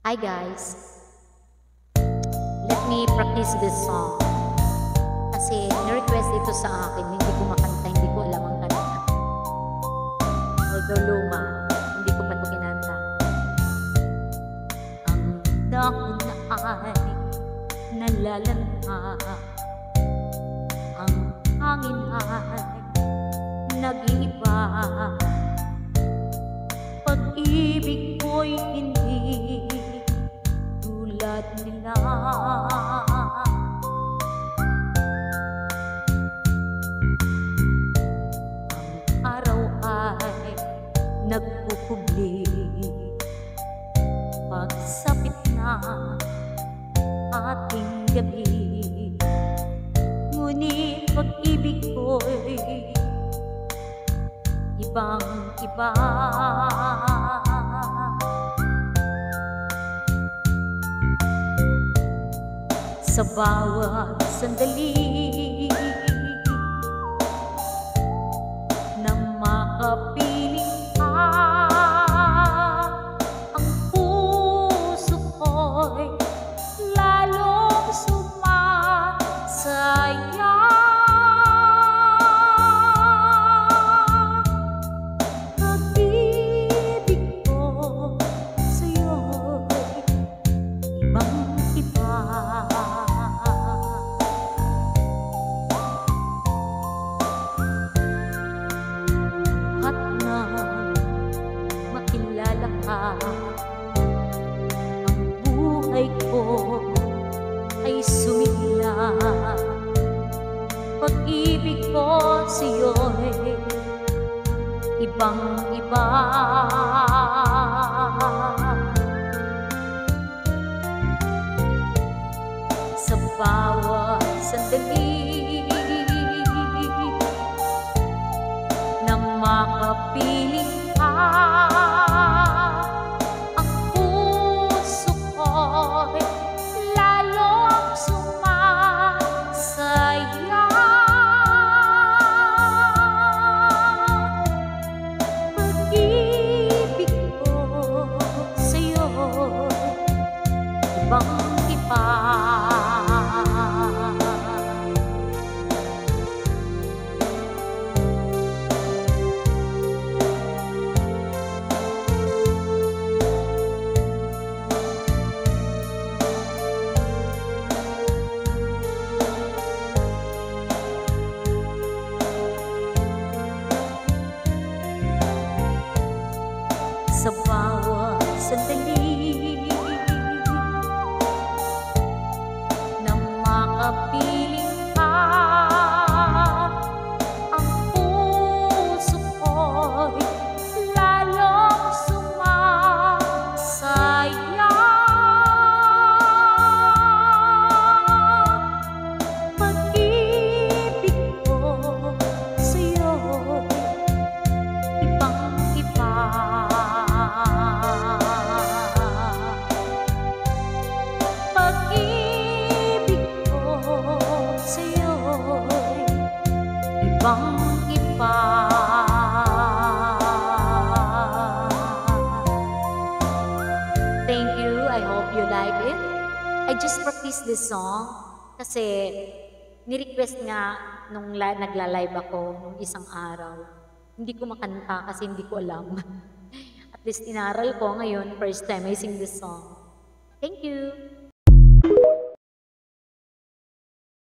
Hi guys, let me practice this song. Kasi ni-request ito sa akin, hindi ko makanta, hindi ko alam ang kanta. Although luma, hindi ko pa ito kinanta. Ang dahon ay nalalanta, ang hangin ay nag-iiba. Pag-ibig ko'y hindi tulad nila. Ang araw ay nagkukubli, pagsapit na ating gabi. Ngunit pag-ibig ko'y ibang-iba. Sa bawat sandali na makapiling ka, ang puso ko'y lalong sumasaya. Ang buhay ko ay sumigla, pag-ibig ko sa'yo'y ibang-iba. Sa bawat sandali na makapiling ka, ibang-iba. Sa bawat sandali na makapiling ka, ang puso ko'y lalong sumasaya. Pag-ibig ko sa'yo'y ibang-iba. Pag-ibig ko sa'yo'y ibang-iba. Thank you. I hope you like it. I just practice this song kasi ni-request nga nung nagla-live ako nung isang araw. Hindi ko makanta kasi hindi ko alam. At least inaral ko ngayon, first time I sing this song. Thank you.